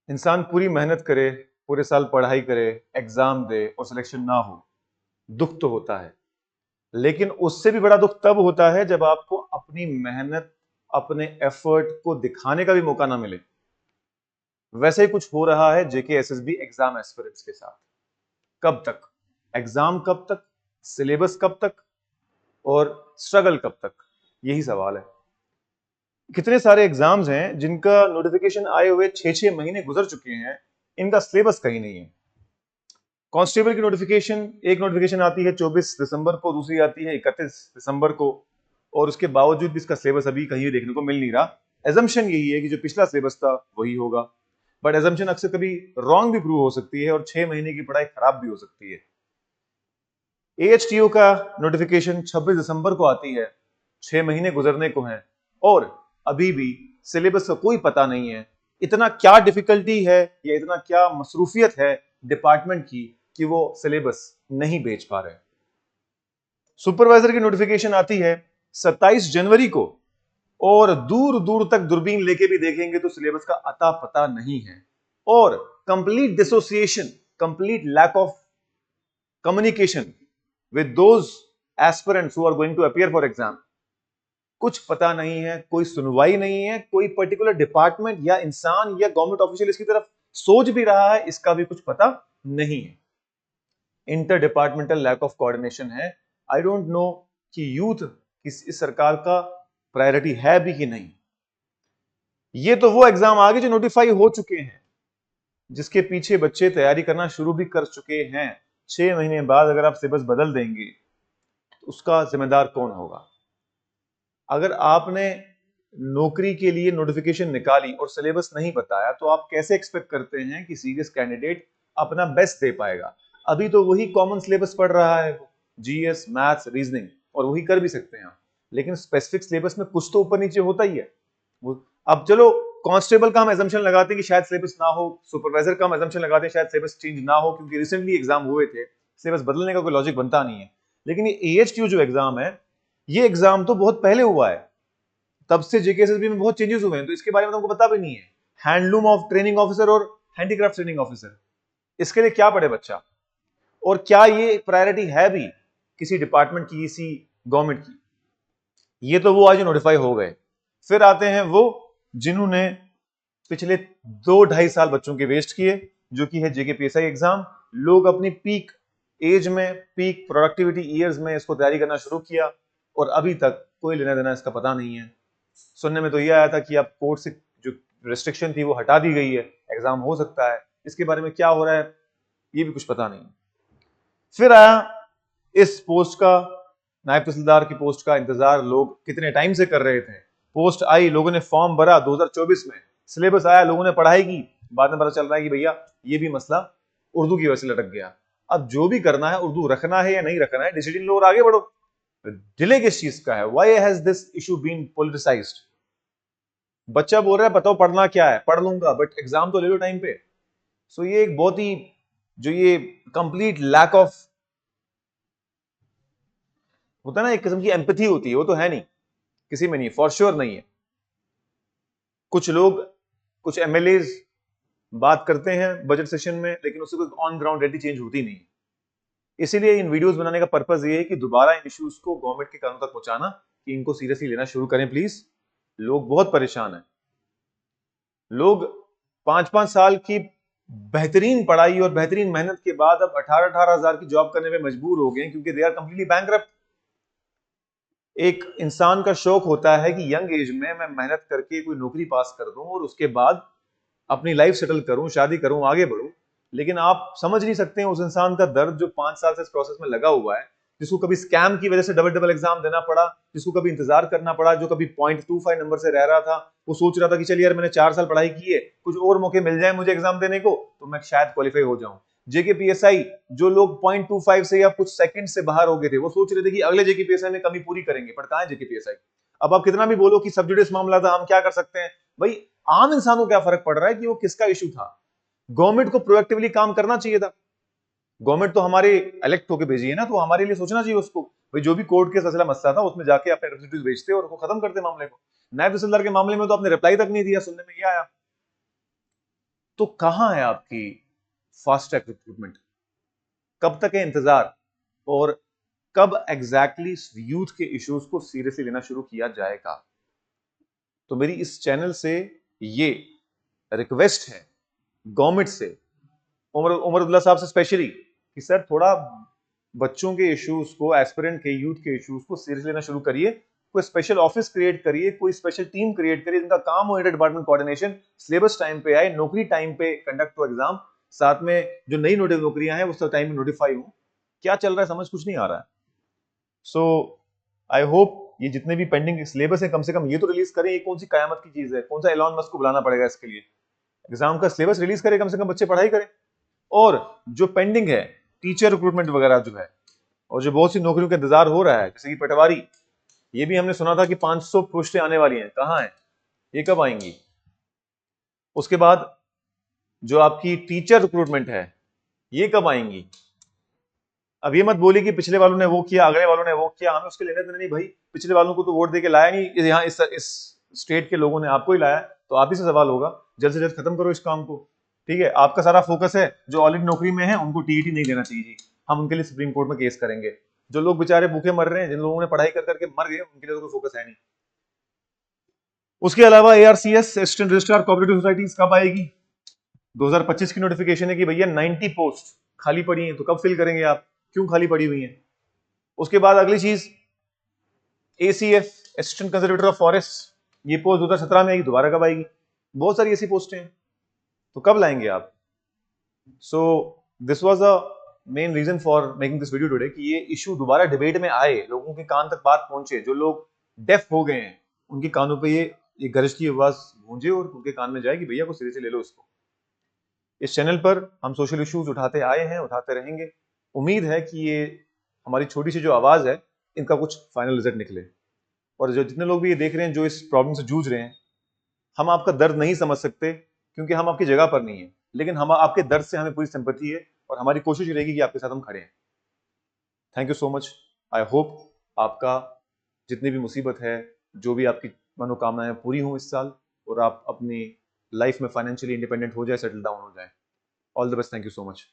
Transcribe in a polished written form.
इंसान पूरी मेहनत करे, पूरे साल पढ़ाई करे, एग्जाम दे और सिलेक्शन ना हो, दुख तो होता है। लेकिन उससे भी बड़ा दुख तब होता है जब आपको अपनी मेहनत, अपने एफर्ट को दिखाने का भी मौका ना मिले। वैसे ही कुछ हो रहा है जेके एसएसबी एग्जाम एस्पिरेंट्स के साथ। कब तक एग्जाम, कब तक सिलेबस, कब तक और स्ट्रगल कब तक, यही सवाल है। कितने सारे एग्जाम्स हैं जिनका नोटिफिकेशन आए हुए 6-6 महीने गुजर चुके हैं, इनका सिलेबस कहीं नहीं है। कांस्टेबल की नोटिफिकेशन, एक नोटिफिकेशन आती है 24 दिसंबर को, दूसरी आती है 31 दिसंबर को, और उसके बावजूद भी इसका सिलेबस अभी कहीं देखने को मिल नहीं रहा। एजम्पशन यही है कि जो पिछला सिलेबस था वही होगा, बट एजम्पशन अक्सर कभी रॉन्ग भी प्रूव हो सकती है और 6 महीने की पढ़ाई खराब भी हो सकती है। एएचटीओ का नोटिफिकेशन 26 दिसंबर को आती है, 6 महीने गुजरने को हैं और अभी भी सिलेबस का कोई पता नहीं है। इतना क्या डिफिकल्टी है या इतना क्या मसरूफियत है डिपार्टमेंट की कि वो सिलेबस नहीं बेच पा रहे। सुपरवाइजर की नोटिफिकेशन आती है 27 जनवरी को और दूर दूर तक दूरबीन लेके भी देखेंगे तो सिलेबस का अता पता नहीं है, और complete dissociation, complete lack of communication with those aspirants who are going to appear for exam। कुछ पता नहीं है, कोई सुनवाई नहीं है, कोई पर्टिकुलर डिपार्टमेंट या इंसान या गवर्नमेंट ऑफिशियल इसकी तरफ सोच भी रहा है, इसका भी कुछ पता नहीं है। Interdepartmental lack of coordination है। आई डोंट नो कि यूथ इस सरकार का प्रायोरिटी है भी कि नहीं। ये तो वो एग्जाम आगे जो नोटिफाई हो चुके हैं, जिसके पीछे बच्चे तैयारी करना शुरू भी कर चुके हैं। 6 महीने बाद अगर आप सिलेबस बदल देंगे तो उसका जिम्मेदार कौन होगा? अगर आपने नौकरी के लिए नोटिफिकेशन निकाली और सिलेबस नहीं बताया तो आप कैसे एक्सपेक्ट करते हैं कि सीरियस कैंडिडेट अपना बेस्ट दे पाएगा? अभी तो वही कॉमन सिलेबस पढ़ रहा है, जीएस, मैथ्स, रीजनिंग, और वही कर भी सकते हैं, लेकिन स्पेसिफिक सिलेबस में कुछ तो ऊपर नीचे होता ही है। अब चलो, कांस्टेबल का हम एजम्पशन लगाते हैं कि शायद सिलेबस ना हो, सुपरवाइजर का हम एजम्पशन लगाते हैं शायद सिलेबस चेंज ना हो क्योंकि रिसेंटली एग्जाम हुए थे, सिलेबस बदलने का कोई लॉजिक बनता नहीं है। लेकिन ये एएचटीयू जो एग्जाम है, ये एग्जाम तो बहुत पहले हुआ है, तब से जेकेएसएसबी में बहुत चेंजेस हुए हैं, तो इसके बारे में तुमको पता भी नहीं है। हैंडलूम ऑफ ट्रेनिंग ऑफिसर और हैंडीक्राफ्ट ट्रेनिंग ऑफिसर, इसके लिए क्या पढ़े बच्चा? और क्या ये प्रायोरिटी है भी किसी डिपार्टमेंट की, किसी गवर्नमेंट की? ये तो वो आज नोटिफाई हो गए। फिर आते हैं वो जिन्होंने पिछले 2-2.5 साल बच्चों के वेस्ट किए, जो कि है जेकेपीएसआई एग्जाम। लोग अपनी पीक एज में, पीक प्रोडक्टिविटी ईयर्स में इसको तैयारी करना शुरू किया और अभी तक कोई लेना देना इसका पता नहीं है। सुनने में तो ये आया था कि अब कोर्ट से जो रेस्ट्रिक्शन थी वो हटा दी गई है, एग्जाम हो सकता है। इसके बारे में क्या हो रहा है ये भी कुछ पता नहीं। फिर आया इस पोस्ट का, नायब तहसीलदार की पोस्ट का इंतजार लोग कितने टाइम से कर रहे थे। पोस्ट आई, लोगों ने फॉर्म भरा 2024 में, सिलेबस आया, लोगों ने पढ़ाई की, बाद में पता चल रहा है कि भैया ये भी मसला उर्दू की वजह से लटक गया। अब जो भी करना है, उर्दू रखना है या नहीं रखना है, डिसीजन लो और आगे बढ़ो। डिले किस चीज का है? Why has this issue been politicised? बच्चा बोल रहा है बताओ पढ़ना क्या है, पढ़ लूंगा बट एग्जाम तो ले लो टाइम पे। सो ये एक बहुत ही, जो ये कंप्लीट लैक ऑफ होता है ना, एक किस्म की एम्पैथी होती है, वो तो है नहीं, किसी में नहीं, फॉर श्योर नहीं है। कुछ लोग, कुछ एमएलए बात करते हैं बजट सेशन में, लेकिन उससे कोई ऑन ग्राउंड रियलिटी चेंज होती नहीं। इसीलिए इन वीडियोस बनाने का पर्पस ये है कि दोबारा इन इश्यूज को गवर्नमेंट के कानों तक पहुंचाना, कि इनको सीरियसली लेना शुरू करें प्लीज। लोग बहुत परेशान हैं। लोग 5-5 साल की बेहतरीन पढ़ाई और बेहतरीन मेहनत के बाद अब 18-18 हजार की जॉब करने में मजबूर हो गए क्योंकि दे आर कंप्लीटली बैंकरप्ट। एक इंसान का शौक होता है कि यंग एज में मैं मेहनत करके कोई नौकरी पास कर दूं और उसके बाद अपनी लाइफ सेटल करूं, शादी करूं, आगे बढ़ूं। लेकिन आप समझ नहीं सकते हैं उस इंसान का दर्द जो 5 साल से इस प्रोसेस में लगा हुआ है, जिसको कभी स्कैम की वजह से डबल डबल एग्जाम देना पड़ा, जिसको कभी इंतजार करना पड़ा, जो कभी 0.25 नंबर से रह रहा था। वो सोच रहा था कि चलिए यार मैंने 4 साल पढ़ाई की है, कुछ और मौके मिल जाए मुझे एग्जाम देने को तो मैं शायद क्वालिफाई हो जाऊं। जेकेपीएसआई, जो लोग 0.25 से या कुछ सेकंड से बाहर हो गए थे, वो सोच रहे थे कि अगले जेकेपीएसआई में कमी पूरी करेंगे, पर कहां है जेकेपीएसआई? अब आप कितना भी बोलो कि सब जुडिस मामला था, हम क्या कर सकते हैं, भाई आम इंसान को क्या फर्क पड़ रहा है कि वो किसका इशू था? गवर्नमेंट को प्रोएक्टिवली काम करना चाहिए था। गवर्नमेंट तो हमारे इलेक्ट होकर भेजी है ना, तो हमारे लिए सोचना चाहिए उसको। भाई जो भी कोर्ट के फैसला मसला था उसमें जाके अपने रिप्रेजेंटेटिव भेजते और उसको खत्म करते मामले को। नायब तहसीलदार के मामले में तो आपने रिप्लाई तक नहीं दिया, सुनने में ये आया। तो कहां है आपकी फास्ट ट्रैक रिक्रूटमेंट? कब तक है इंतजार? और कब एग्जैक्टली यूथ के इश्यूज को सीरियसली लेना शुरू किया जाएगा? तो मेरी इस चैनल से ये रिक्वेस्ट है गवर्नमेंट से, उमर अब्दुल्ला साहब से स्पेशली, कि सर थोड़ा बच्चों के इश्यूज को, एस्पिरेंट के, यूथ के इश्यूज को सीरियस लेना शुरू करिए। कोई स्पेशल ऑफिस क्रिएट करिए, कोई स्पेशल टीम क्रिएट करिए जिनका काम हो inter department coordination, syllabus time पे आए, नौकरी टाइम पे कंडक्ट हो एग्जाम, साथ में जो नई नौकरियां हैं वो सब टाइम में नोटिफाई हो। क्या चल रहा है समझ कुछ नहीं आ रहा है। सो आई होप ये जितने भी पेंडिंग सिलेबस है कम से कम ये तो रिलीज करें। ये कौन सी कयामत की चीज है? कौन सा एलॉन मस्क को बुलाना पड़ेगा इसके लिए? एग्जाम का सिलेबस रिलीज करें, कम से कम बच्चे पढ़ाई करें। और जो पेंडिंग है टीचर रिक्रूटमेंट वगैरह जो है, और जो बहुत सी नौकरियों का इंतजार हो रहा है जैसे कि पटवारी, ये भी हमने सुना था कि 500 पोस्टें आने वाली हैं, कहां है ये, कब आएंगी? उसके बाद जो आपकी टीचर रिक्रूटमेंट है ये कब आएंगी? अब ये मत बोलिए कि पिछले वालों ने वो किया, अगले वालों ने वो किया, हमें उसके लेने देने नहीं भाई। पिछले वालों को तो वोट देके लाया नहीं, यहाँ इस स्टेट के लोगों ने आपको ही लाया, तो आप ही से सवाल होगा। जल्द से जल्द खत्म करो इस काम को, ठीक है? आपका सारा फोकस है जो ऑलरेडी नौकरी में है उनको टीईटी नहीं देना चाहिए जी, हम उनके लिए सुप्रीम कोर्ट में केस करेंगे। जो लोग बेचारे भूखे मर रहे हैं, जिन लोगों ने पढ़ाई कर करके मर गए, उनके लिए तो कोई फोकस है नहीं। उसके अलावा ARCS assistant registrar cooperative societies कब आएगी? 2025 की नोटिफिकेशन है कि भैया 90 पोस्ट खाली पड़ी हैं, तो कब फिल करेंगे आप? क्यों खाली पड़ी हुई हैं? उसके बाद अगली चीज ACF assistant conservator of forest, ये पोस्ट 2017 में आएगी, दोबारा कब आएगी? बहुत सारी ऐसी पोस्टें हैं, तो कब लाएंगे आप? So this was a main reason for making this video today, कि ये इशू दोबारा डिबेट में आए, लोगों के कान तक बात पहुंचे। जो लोग डेफ हो गए हैं उनके कानों पे ये गरज की आवाज गूंजे और उनके कान में जाए कि भैया को सिरे से ले लो इसको। इस चैनल पर हम सोशल इश्यूज उठाते आए हैं, उठाते रहेंगे। उम्मीद है कि ये हमारी छोटी सी जो आवाज है इनका कुछ फाइनल रिजल्ट निकले। और जो जितने लोग भी ये देख रहे हैं जो इस प्रॉब्लम से जूझ रहे हैं, हम आपका दर्द नहीं समझ सकते क्योंकि हम आपकी जगह पर नहीं है, लेकिन हम आपके दर्द से हमें पूरी सिंपैथी है और हमारी कोशिश रहेगी कि आपके साथ हम खड़े हैं। Thank you so much. I hope आपका जितनी भी मुसीबत है, जो भी आपकी मनोकामनाएं पूरी हों इस साल, और आप अपनी लाइफ में फाइनेंशियली इंडिपेंडेंट हो जाए, सेटल डाउन हो जाए। All the best, thank you so much.